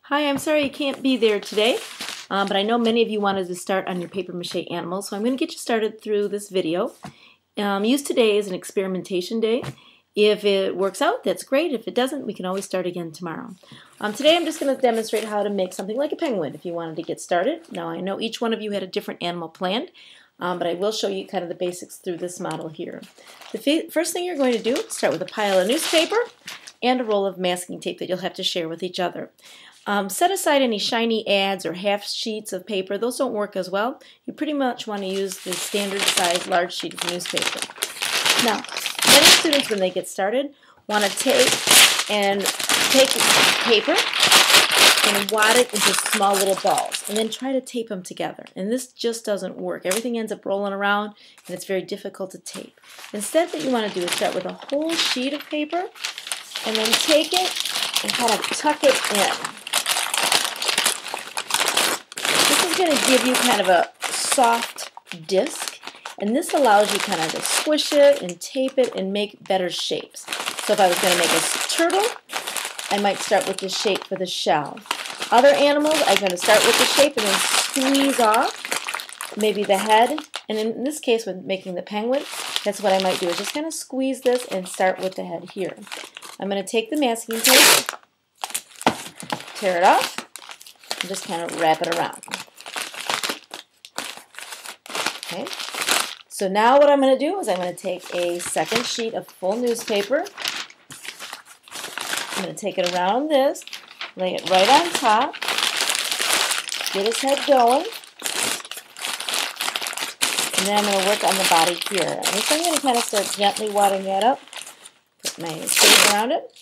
Hi, I'm sorry you can't be there today, but I know many of you wanted to start on your paper mache animals, so I'm going to get you started through this video. Use today as an experimentation day. If it works out, that's great. If it doesn't, we can always start again tomorrow. Today I'm just going to demonstrate how to make something like a penguin if you wanted to get started. Now I know each one of you had a different animal planned, but I will show you kind of the basics through this model here. The first thing you're going to do is start with a pile of newspaper and a roll of masking tape that you'll have to share with each other. Set aside any shiny ads or half sheets of paper. Those don't work as well. You pretty much want to use the standard size large sheet of newspaper. Now, many students when they get started want to take paper and wad it into small little balls and then try to tape them together. And this just doesn't work. Everything ends up rolling around and it's very difficult to tape. Instead, what you want to do is start with a whole sheet of paper and then take it and kind of tuck it in. This is going to give you kind of a soft disc, and this allows you kind of to squish it and tape it and make better shapes. So if I was going to make a turtle, I might start with the shape for the shell. Other animals, I'm going to start with the shape and then squeeze off maybe the head. And in this case, with making the penguin, that's what I might do, is just kind of squeeze this and start with the head here. I'm going to take the masking tape, tear it off, and just kind of wrap it around. Okay. So now what I'm going to do is I'm going to take a second sheet of full newspaper. I'm going to take it around this, lay it right on top, get his head going, and then I'm going to work on the body here. And so I'm going to kind of start gently wadding that up, put my tape around it.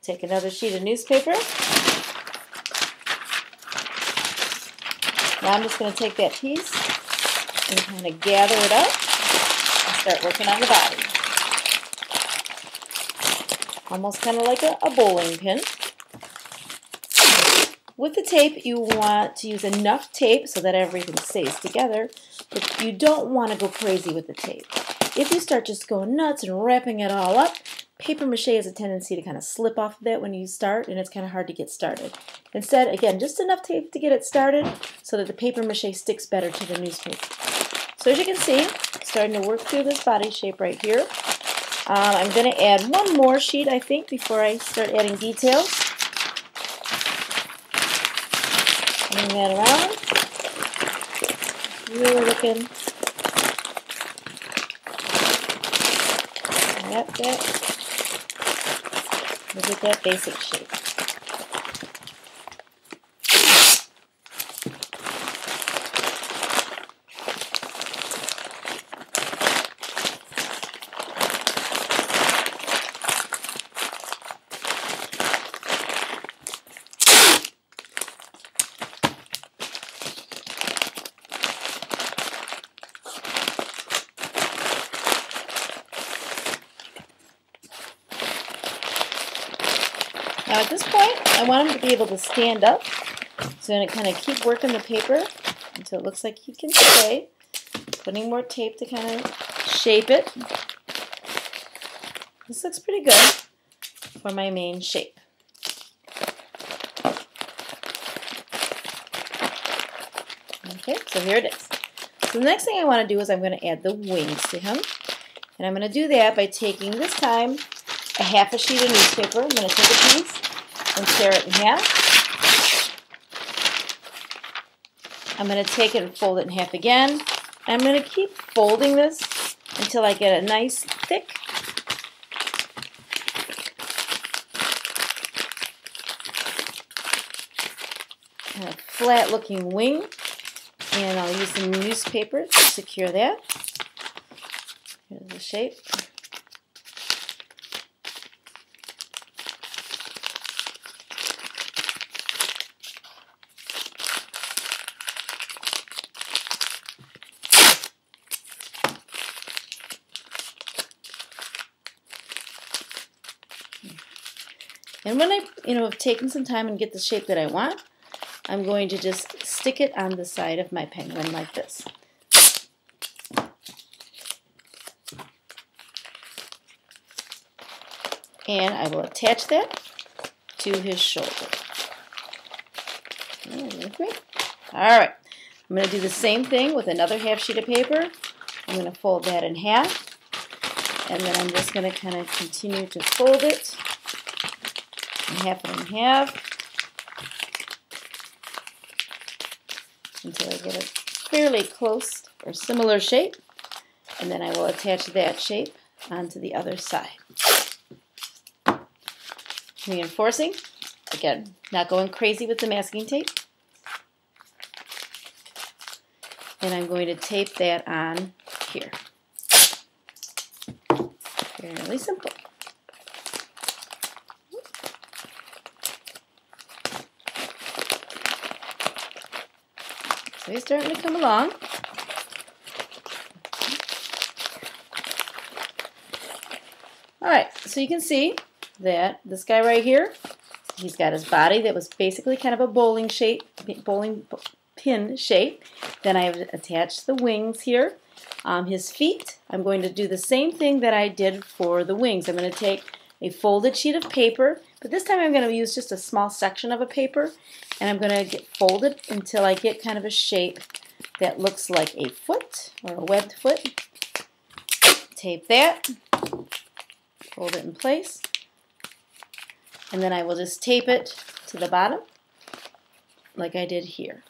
Take another sheet of newspaper. Now I'm just going to take that piece and kind of gather it up and start working on the body. Almost kind of like a bowling pin. With the tape, you want to use enough tape so that everything stays together, but you don't want to go crazy with the tape. If you start just going nuts and wrapping it all up, paper mache has a tendency to kind of slip off of that when you start, and it's kind of hard to get started. Instead, again, just enough tape to get it started so that the paper mache sticks better to the newspaper. So as you can see, I'm starting to work through this body shape right here. I'm going to add one more sheet, I think, before I start adding details. Bring that around. Really looking at that. Look at that basic shape. Now at this point, I want him to be able to stand up. So I'm going to kind of keep working the paper until it looks like he can stay. Putting more tape to kind of shape it. This looks pretty good for my main shape. Okay, so here it is. So the next thing I want to do is I'm going to add the wings to him. And I'm going to do that by taking, this time, a half a sheet of newspaper. I'm going to take a piece and tear it in half. I'm going to take it and fold it in half again. I'm going to keep folding this until I get a nice thick kind of flat looking wing. And I'll use some newspaper to secure that. Here's the shape. And when I, have taken some time and get the shape that I want, I'm going to just stick it on the side of my penguin like this. and I will attach that to his shoulder. With me? All right, I'm going to do the same thing with another half sheet of paper. I'm going to fold that in half, and then I'm just going to kind of continue to fold it and half until I get a fairly close or similar shape, and then I will attach that shape onto the other side. Reinforcing, again, not going crazy with the masking tape. And I'm going to tape that on here. Fairly simple. So he's starting to come along. Alright, so you can see that this guy right here, he's got his body that was basically kind of a bowling pin shape. Then I've attached the wings here. His feet, I'm going to do the same thing that I did for the wings. I'm going to take a folded sheet of paper, but this time I'm going to use just a small section of a paper, and I'm going to get folded until I get kind of a shape that looks like a foot or a webbed foot. Tape that, fold it in place, and then I will just tape it to the bottom like I did here.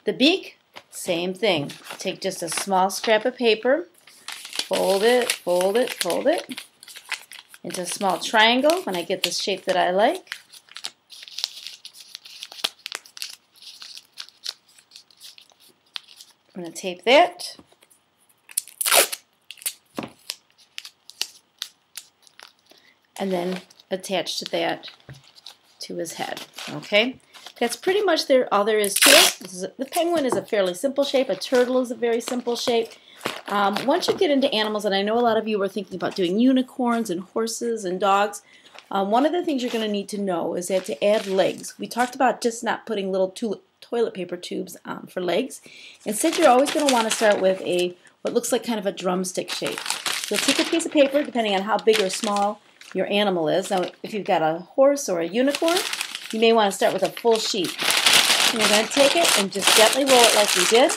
The beak, same thing. Take just a small scrap of paper, fold it, fold it, fold it into a small triangle when I get the shape that I like. I'm going to tape that. And then attach that to his head. Okay? That's pretty much all there is to it. The penguin is a fairly simple shape. A turtle is a very simple shape. Once you get into animals, and I know a lot of you are thinking about doing unicorns and horses and dogs, one of the things you're going to need to know is that to add legs, we talked about just not putting little toilet paper tubes for legs. Instead, you're always going to want to start with what looks like kind of a drumstick shape. So take a piece of paper, depending on how big or small your animal is. Now, if you've got a horse or a unicorn, you may want to start with a full sheet. And you're going to take it and just gently roll it like we did.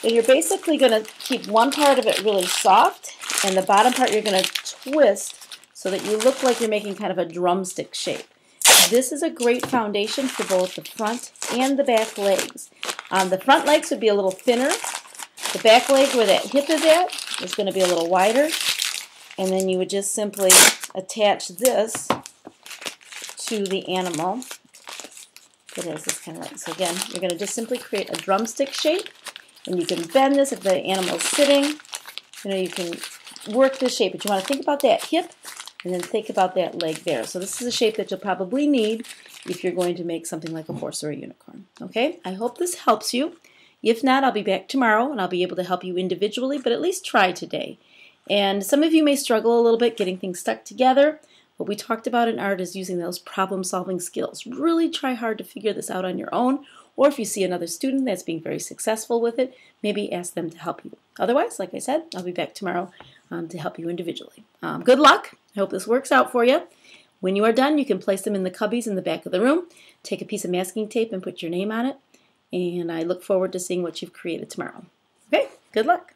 And you're basically going to keep one part of it really soft, and the bottom part you're going to twist so that you look like you're making kind of a drumstick shape. This is a great foundation for both the front and the back legs. The front legs would be a little thinner. The back leg where that hip is at is going to be a little wider. And then you would just simply attach this to the animal that has this kind of leg. So again, you're going to just simply create a drumstick shape, and you can bend this if the animal's sitting. You can work this shape, but you want to think about that hip and then think about that leg there. So this is a shape that you'll probably need if you're going to make something like a horse or a unicorn. Okay, I hope this helps you. If not, I'll be back tomorrow and I'll be able to help you individually, but at least try today. And some of you may struggle a little bit getting things stuck together. What we talked about in art is using those problem-solving skills. Really try hard to figure this out on your own, or if you see another student that's being very successful with it, maybe ask them to help you. Otherwise, like I said, I'll be back tomorrow to help you individually. Good luck. I hope this works out for you. When you are done, you can place them in the cubbies in the back of the room. Take a piece of masking tape and put your name on it. And I look forward to seeing what you've created tomorrow. Okay, good luck.